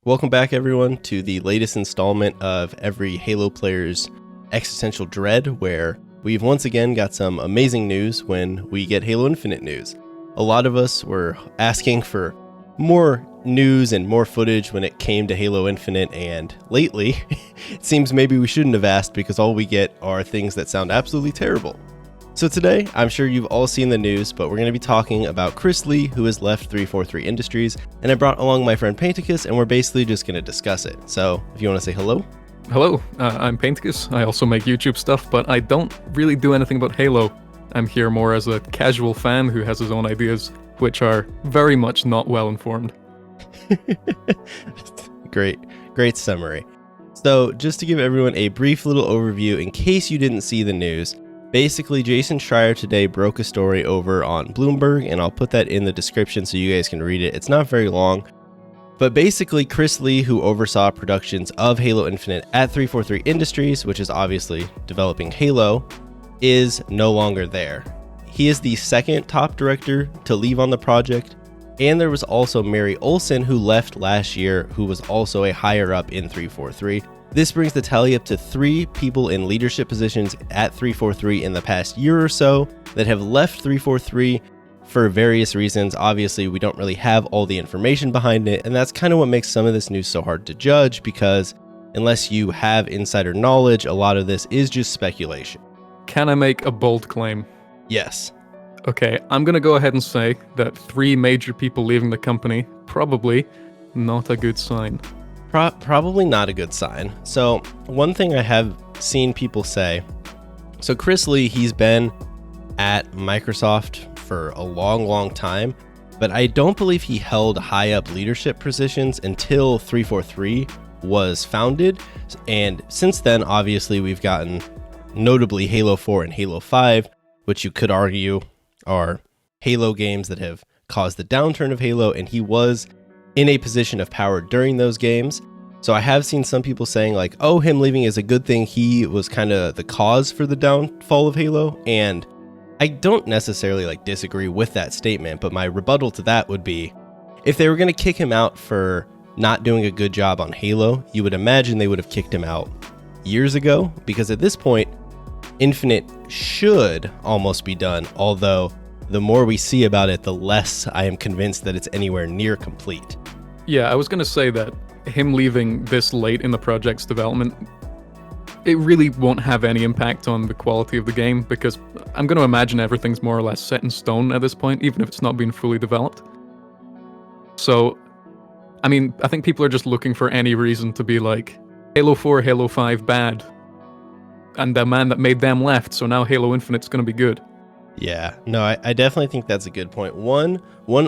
Welcome back, everyone, to the latest installment of every Halo player's existential dread, where we've once again got some amazing news when we get Halo Infinite news. A lot of us were asking for more news and more footage when it came to Halo Infinite, and lately, it seems maybe we shouldn't have asked because all we get are things that sound absolutely terrible. So today, I'm sure you've all seen the news, but we're going to be talking about Chris Lee, who has left 343 Industries, and I brought along my friend Painticus, and we're basically just going to discuss it. So if you want to say hello. Hello, I'm Painticus. I also make YouTube stuff, but I don't really do anything about Halo. I'm here more as a casual fan who has his own ideas, which are very much not well informed. Great summary. So just to give everyone a brief little overview in case you didn't see the news, basically, Jason Schreier today broke a story over on Bloomberg, and I'll put that in the description so you guys can read it. It's not very long, but basically, Chris Lee, who oversaw productions of Halo Infinite at 343 Industries, which is obviously developing Halo, is no longer there. He is the second top director to leave on the project, and there was also Mary Olsen, who left last year, who was also a higher up in 343. This brings the tally up to 3 people in leadership positions at 343 in the past year or so that have left 343 for various reasons. Obviously, we don't really have all the information behind it, and that's kind of what makes some of this news so hard to judge, because unless you have insider knowledge, a lot of this is just speculation. Can I make a bold claim? Yes. Okay, I'm gonna go ahead and say that 3 major people leaving the company, probably not a good sign. Probably not a good sign. So one thing I have seen people say, so Chris Lee, he's been at Microsoft for a long time, but I don't believe he held high up leadership positions until 343 was founded. And since then, obviously, we've gotten notably Halo 4 and Halo 5, which you could argue are Halo games that have caused the downturn of Halo, and he was in a position of power during those games. So I have seen some people saying like, oh, him leaving is a good thing. He was kind of the cause for the downfall of Halo. And I don't necessarily disagree with that statement, but my rebuttal to that would be, if they were going to kick him out for not doing a good job on Halo, you would imagine they would have kicked him out years ago, because at this point, Infinite should almost be done. Although the more we see about it, the less I am convinced that it's anywhere near complete. Yeah, I was going to say that him leaving this late in the project's development, it really won't have any impact on the quality of the game, because I'm going to imagine everything's more or less set in stone at this point, even if it's not been fully developed. So, I mean, I think people are just looking for any reason to be like, Halo 4, Halo 5 bad, and the man that made them left, so now Halo Infinite's going to be good. Yeah, no, I definitely think that's a good point. One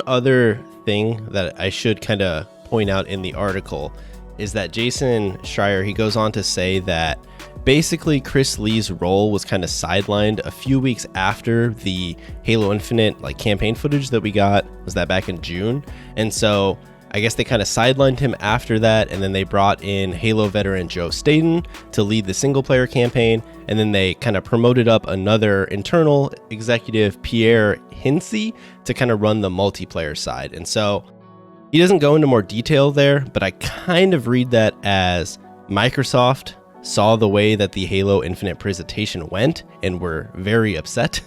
other thing that I should kind of point out in the article is that Jason Schreier, he goes on to say that basically Chris Lee's role was kind of sidelined a few weeks after the Halo Infinite campaign footage that we got. Was that back in June? And so I guess they kind of sidelined him after that, and then they brought in Halo veteran Joe Staten to lead the single-player campaign, and then they kind of promoted up another internal executive, Pierre Hinsey, to kind of run the multiplayer side. And so he doesn't go into more detail there, but I kind of read that as Microsoft saw the way that the Halo Infinite presentation went and were very upset,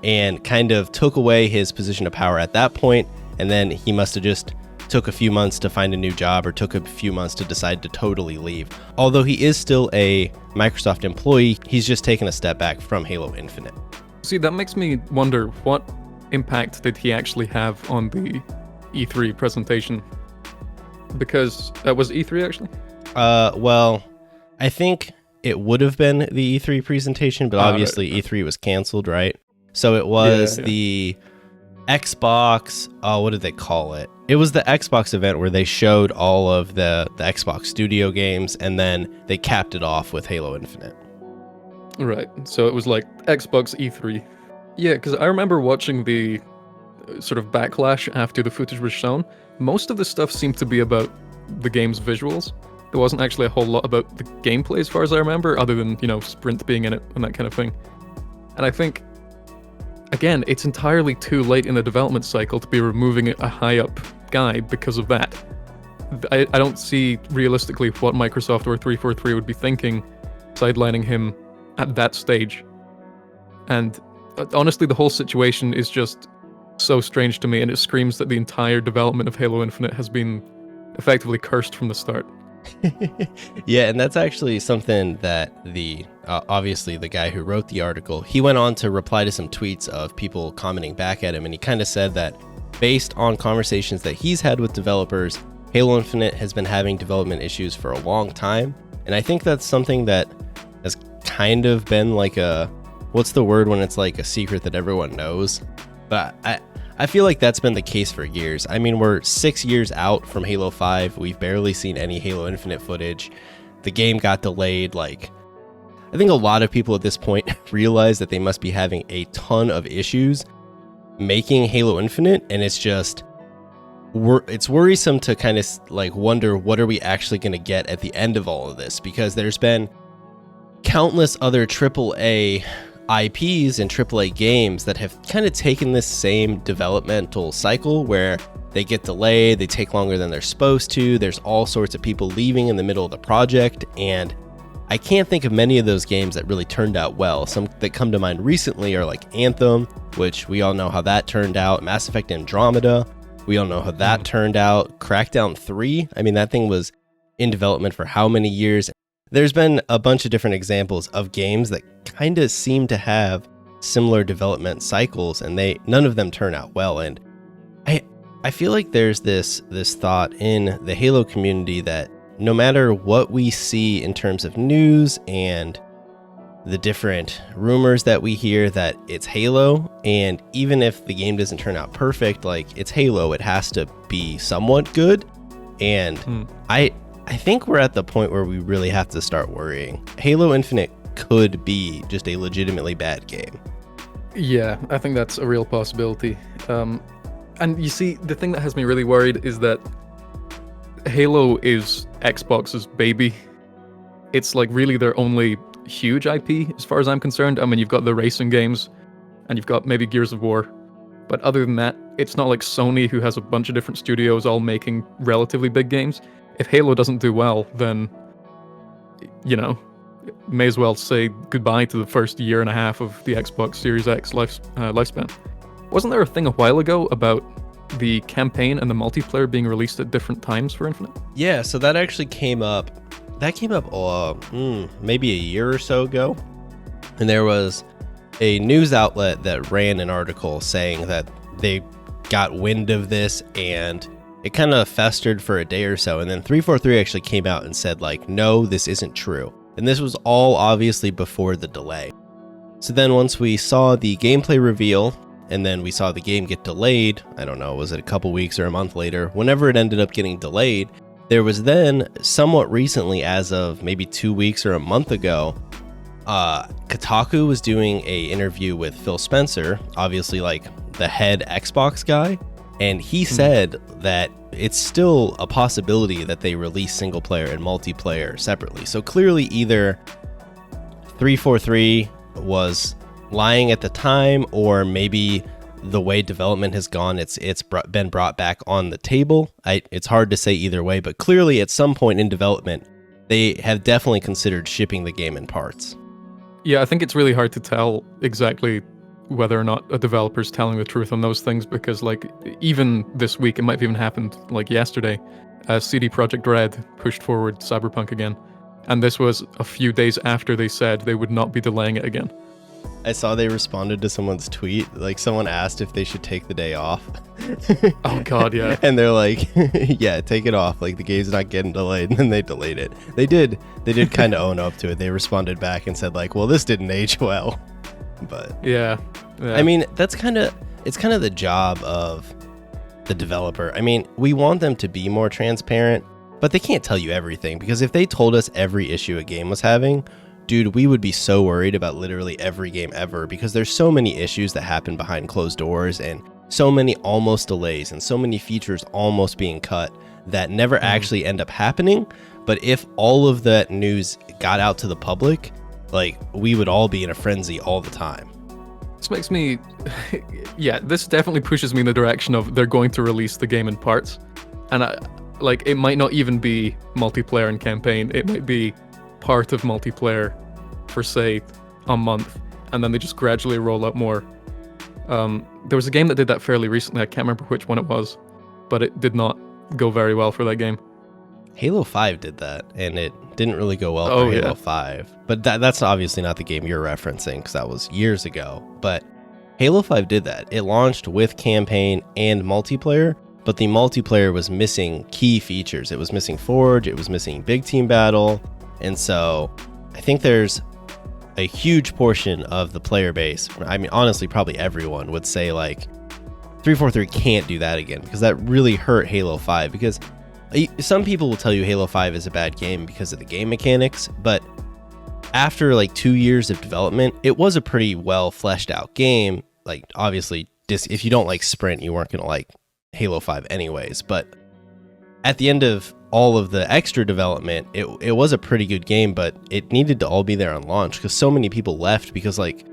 and kind of took away his position of power at that point, and then he must have just took a few months to find a new job, or took a few months to decide to totally leave. Although he is still a Microsoft employee, he's just taken a step back from Halo Infinite. See, that makes me wonder, what impact did he actually have on the E3 presentation? Because that was E3 actually? Well, I think it would have been the E3 presentation, but obviously E3 was canceled, right? So it was the Xbox, what did they call it? It was the Xbox event where they showed all of the Xbox Studio games, and then they capped it off with Halo Infinite. Right, so it was like Xbox E3. Yeah, because I remember watching the sort of backlash after the footage was shown. Most of the stuff seemed to be about the game's visuals. There wasn't actually a whole lot about the gameplay as far as I remember, other than, Sprint being in it and that kind of thing. And I think, again, it's entirely too late in the development cycle to be removing a high-up guy because of that. I don't see realistically what Microsoft or 343 would be thinking, sidelining him at that stage. And honestly, the whole situation is just so strange to me, and it screams that the entire development of Halo Infinite has been effectively cursed from the start. Yeah, and that's actually something that the obviously the guy who wrote the article, he went on to reply to some tweets of people commenting back at him, and he kind of said that based on conversations that he's had with developers, Halo Infinite has been having development issues for a long time. And I think that's something that has kind of been like a, what's the word when it's like a secret that everyone knows? But I feel like that's been the case for years. I mean, we're 6 years out from Halo 5. We've barely seen any Halo Infinite footage. The game got delayed. Like, I think a lot of people at this point realize that they must be having a ton of issues making Halo Infinite, and it's just, it's worrisome to kind of like wonder, what are we actually going to get at the end of all of this? Because there's been countless other AAA IPs and AAA games that have kind of taken this same developmental cycle where they get delayed, they take longer than they're supposed to, there's all sorts of people leaving in the middle of the project, and I can't think of many of those games that really turned out well. Some that come to mind recently are like Anthem, which we all know how that turned out, Mass Effect Andromeda, we all know how that turned out, Crackdown 3, I mean, that thing was in development for how many years? There's been a bunch of different examples of games that kind of seem to have similar development cycles, and none of them turn out well. And I feel like there's this thought in the Halo community that no matter what we see in terms of news and the different rumors that we hear, that it's Halo, and even if the game doesn't turn out perfect, like, it's Halo, it has to be somewhat good. And I think we're at the point where we really have to start worrying. Halo Infinite could be just a legitimately bad game. Yeah, I think that's a real possibility. And you see, the thing that has me really worried is that Halo is Xbox's baby. It's like really their only huge IP, as far as I'm concerned. I mean, you've got the racing games, and you've got maybe Gears of War. But other than that, it's not like Sony, who has a bunch of different studios all making relatively big games. If Halo doesn't do well, then, you know, may as well say goodbye to the first year and a half of the Xbox Series X lifespan. Wasn't there a thing a while ago about the campaign and the multiplayer being released at different times for Infinite? Yeah, so that actually came up. That came up maybe a year or so ago. And there was a news outlet that ran an article saying that they got wind of this, and it kind of festered for a day or so, and then 343 actually came out and said, like, no, this isn't true. And this was all obviously before the delay. So then once we saw the gameplay reveal, and then we saw the game get delayed, I don't know, was it a couple weeks or a month later, whenever it ended up getting delayed, there was then, somewhat recently, as of maybe 2 weeks or a month ago, Kotaku was doing a interview with Phil Spencer, obviously like the head Xbox guy, and he said that it's still a possibility that they release single player and multiplayer separately. So clearly either 343 was lying at the time, or maybe the way development has gone, it's been brought back on the table. It's hard to say either way, but clearly at some point in development, they have definitely considered shipping the game in parts. Yeah, I think it's really hard to tell exactly whether or not a developer's telling the truth on those things, because like even this week, it might have even happened like yesterday, CD Projekt Red pushed forward Cyberpunk again, and this was a few days after they said they would not be delaying it again. I saw they responded to someone's tweet, like someone asked if they should take the day off. Oh god, yeah. And they're like, yeah, take it off, like the game's not getting delayed, and then they delayed it. They did kind of own up to it. They responded back and said like, well, this didn't age well. But yeah. I mean, it's kind of the job of the developer. I mean, we want them to be more transparent, but they can't tell you everything, because if they told us every issue a game was having, dude, we would be so worried about literally every game ever, because there's so many issues that happen behind closed doors, and so many almost delays, and so many features almost being cut that never actually end up happening. But if all of that news got out to the public, like, we would all be in a frenzy all the time. This makes me, yeah, this definitely pushes me in the direction of they're going to release the game in parts. And Like, it might not even be multiplayer and campaign. It might be part of multiplayer for, say, a month, and then they just gradually roll out more. There was a game that did that fairly recently. I can't remember which one it was, but it did not go very well for that game. Halo 5 did that, and it didn't really go well for Halo 5. But that's obviously not the game you're referencing, because that was years ago. But Halo 5 did that. It launched with campaign and multiplayer, but the multiplayer was missing key features. It was missing Forge, it was missing Big Team Battle, and so I think there's a huge portion of the player base, I mean, honestly, probably everyone would say, like, 343 can't do that again, because that really hurt Halo 5, because some people will tell you Halo 5 is a bad game because of the game mechanics, but after like 2 years of development, it was a pretty well fleshed out game. Like, obviously, if you don't like Sprint, you weren't going to like Halo 5 anyways, but at the end of all of the extra development, it was a pretty good game, but it needed to all be there on launch because so many people left. Because, like,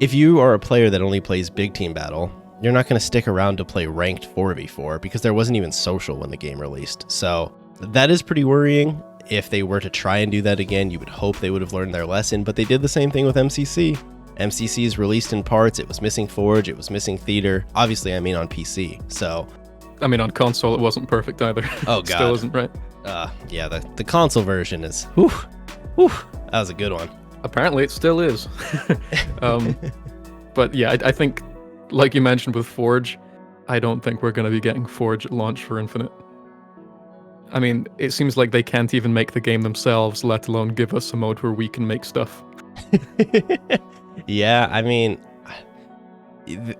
if you are a player that only plays Big Team Battle, you're not going to stick around to play ranked 4v4 because there wasn't even social when the game released. So that is pretty worrying. If they were to try and do that again, you would hope they would have learned their lesson, but they did the same thing with MCC. MCC is released in parts. It was missing Forge. It was missing Theater. Obviously, I mean on PC. So, I mean, on console, it wasn't perfect either. Oh, God. Still isn't, right? Yeah, the console version is, whew, that was a good one. Apparently, it still is. But yeah, I think, like you mentioned with Forge, I don't think we're going to be getting Forge at launch for Infinite. I mean, it seems like they can't even make the game themselves, let alone give us a mode where we can make stuff. Yeah, I mean,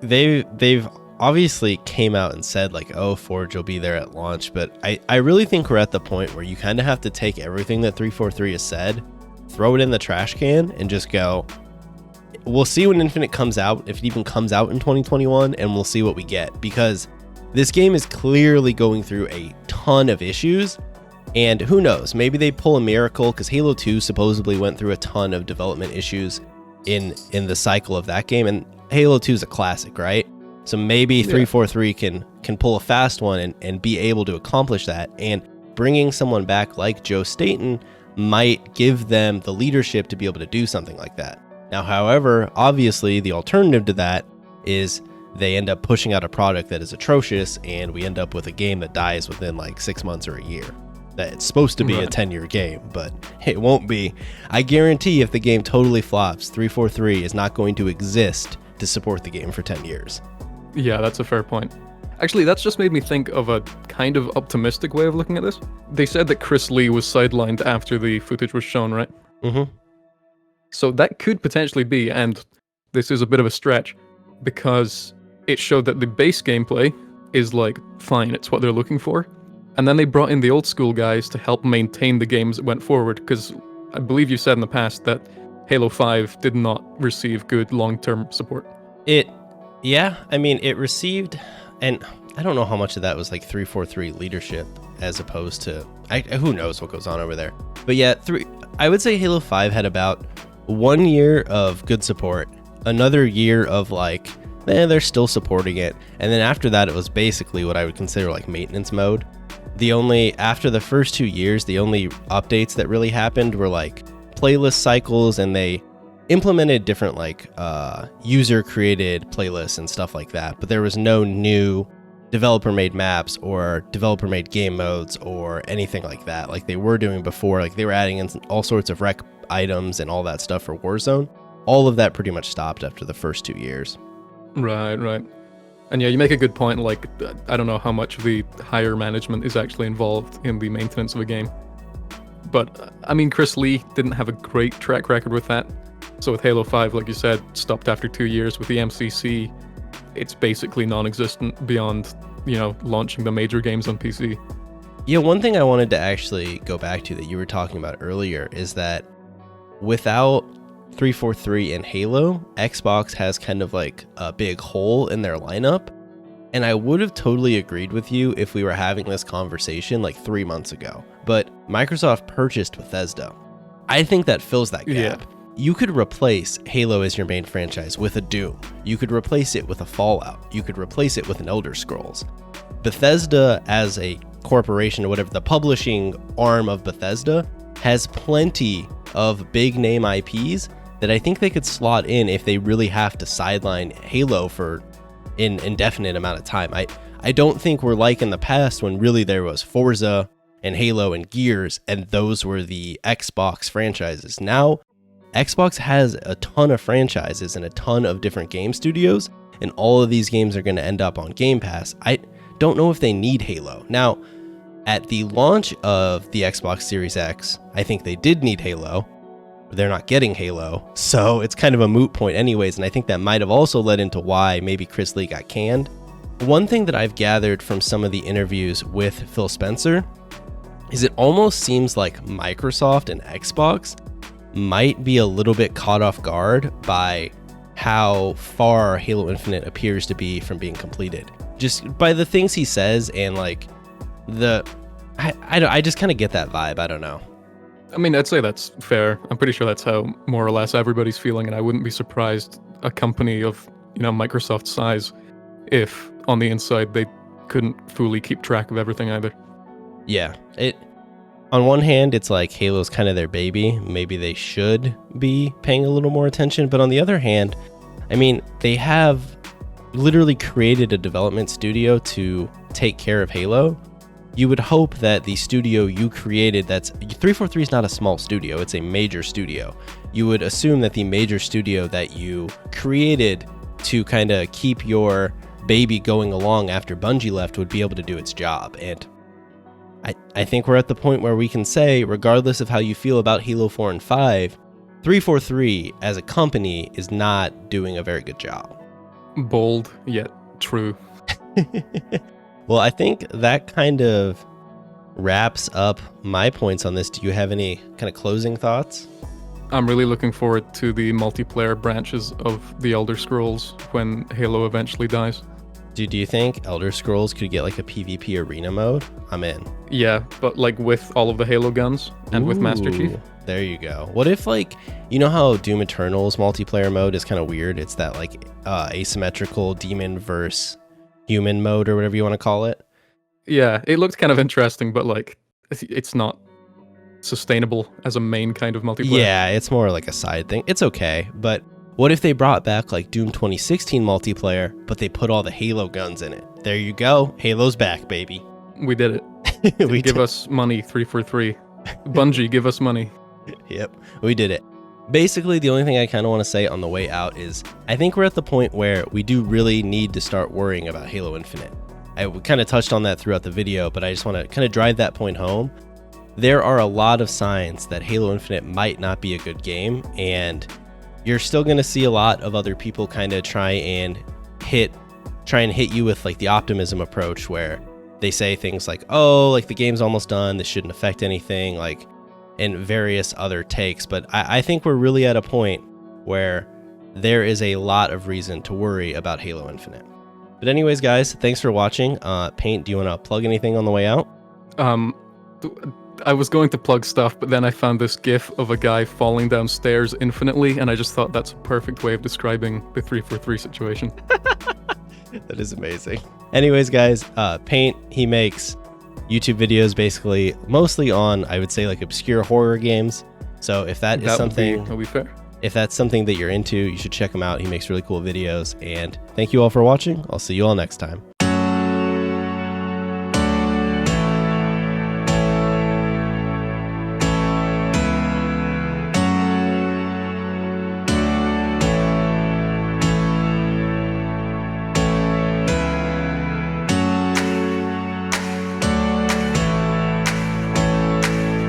they've obviously came out and said, like, oh, Forge will be there at launch, but I really think we're at the point where you kind of have to take everything that 343 has said, throw it in the trash can, and just go, we'll see when Infinite comes out, if it even comes out in 2021, and we'll see what we get, because this game is clearly going through a ton of issues, and who knows, maybe they pull a miracle, because Halo 2 supposedly went through a ton of development issues in the cycle of that game, and Halo 2 is a classic, right? So maybe 343 can pull a fast one and be able to accomplish that, and bringing someone back like Joe Staten might give them the leadership to be able to do something like that. Now, however, obviously the alternative to that is they end up pushing out a product that is atrocious, and we end up with a game that dies within like 6 months or a year. That it's supposed to be a 10-year game, but it won't be. I guarantee if the game totally flops, 343 is not going to exist to support the game for 10 years. Yeah, that's a fair point. Actually, that's just made me think of a kind of optimistic way of looking at this. They said that Chris Lee was sidelined after the footage was shown, right? Mm-hmm. So that could potentially be, and this is a bit of a stretch, because it showed that the base gameplay is like fine, it's what they're looking for. And then they brought in the old school guys to help maintain the game as it went forward, because I believe you said in the past that Halo 5 did not receive good long-term support. Yeah, I mean, it received, and I don't know how much of that was like 343 leadership as opposed to, who knows what goes on over there. But yeah, I would say Halo 5 had about 1 year of good support, another year of like, they're still supporting it, and then after that it was basically what I would consider like maintenance mode. After the first 2 years, the only updates that really happened were like playlist cycles, and they implemented different like user created playlists and stuff like that, but there was no new developer made maps or developer made game modes or anything like that like they were doing before. Like they were adding in all sorts of rec items and all that stuff for Warzone. All of that pretty much stopped after the first 2 years. Right. And yeah, you make a good point. Like, I don't know how much of the higher management is actually involved in the maintenance of a game. But, I mean, Chris Lee didn't have a great track record with that. So with Halo 5, like you said, stopped after 2 years. With the MCC, it's basically non-existent beyond, launching the major games on PC. Yeah, one thing I wanted to actually go back to that you were talking about earlier is that without 343 and Halo, Xbox has kind of like a big hole in their lineup. And I would have totally agreed with you if we were having this conversation like 3 months ago. But Microsoft purchased Bethesda. I think that fills that gap. Yeah. You could replace Halo as your main franchise with a Doom. You could replace it with a Fallout. You could replace it with an Elder Scrolls. Bethesda as a corporation or whatever, the publishing arm of Bethesda, has plenty of big name IPs that I think they could slot in if they really have to sideline Halo for an indefinite amount of time. I don't think we're like in the past when really there was Forza and Halo and Gears, and those were the Xbox franchises. Now, Xbox has a ton of franchises and a ton of different game studios, and all of these games are going to end up on Game Pass. I don't know if they need Halo. Now, at the launch of the Xbox Series X, I think they did need Halo. They're not getting Halo, so it's kind of a moot point anyways, and I think that might have also led into why maybe Chris Lee got canned. One thing that I've gathered from some of the interviews with Phil Spencer is it almost seems like Microsoft and Xbox might be a little bit caught off guard by how far Halo Infinite appears to be from being completed. Just by the things he says and like I just kind of get that vibe. I don't know. I mean, I'd say that's fair. I'm pretty sure that's how more or less everybody's feeling, and I wouldn't be surprised a company of, Microsoft's size if on the inside they couldn't fully keep track of everything either. Yeah, on one hand, it's like Halo's kind of their baby. Maybe they should be paying a little more attention, but on the other hand, I mean, they have literally created a development studio to take care of Halo. You would hope that the studio you created, 343 is not a small studio, it's a major studio. You would assume that the major studio that you created to kind of keep your baby going along after Bungie left would be able to do its job. And I think we're at the point where we can say, regardless of how you feel about Halo 4 and 5, 343 as a company is not doing a very good job. Bold, yet true. Well, I think that kind of wraps up my points on this. Do you have any kind of closing thoughts? I'm really looking forward to the multiplayer branches of the Elder Scrolls when Halo eventually dies. Do you think Elder Scrolls could get like a PvP arena mode? I'm in. Yeah, but like with all of the Halo guns and with Master Chief. There you go. What if like, how Doom Eternal's multiplayer mode is kind of weird? It's that like asymmetrical demon versus human mode or whatever you want to call it. Yeah, it looked kind of interesting, but like it's not sustainable as a main kind of multiplayer. Yeah, it's more like a side thing. It's okay, but what if they brought back like Doom 2016 multiplayer, but they put all the Halo guns in it? There you go. Halo's back, baby. We did it. Give us money, 343. Bungie, give us money. Yep, we did it. Basically, the only thing I kind of want to say on the way out is I think we're at the point where we do really need to start worrying about Halo Infinite. I kind of touched on that throughout the video, but I just want to kind of drive that point home. There are a lot of signs that Halo Infinite might not be a good game, and you're still going to see a lot of other people kind of try and hit you with like the optimism approach where they say things like, oh, like the game's almost done, this shouldn't affect anything, like, and various other takes. But I think we're really at a point where there is a lot of reason to worry about Halo Infinite. But anyways, guys, thanks for watching. Paint, do you want to plug anything on the way out? I was going to plug stuff, but then I found this gif of a guy falling downstairs infinitely, and I just thought that's a perfect way of describing the 343 situation. That is amazing. Anyways, guys, Paint, he makes YouTube videos basically mostly on, I would say, like obscure horror games. So if that is something, that'll be fair. If that's something that you're into, you should check him out. He makes really cool videos. And thank you all for watching. I'll see you all next time.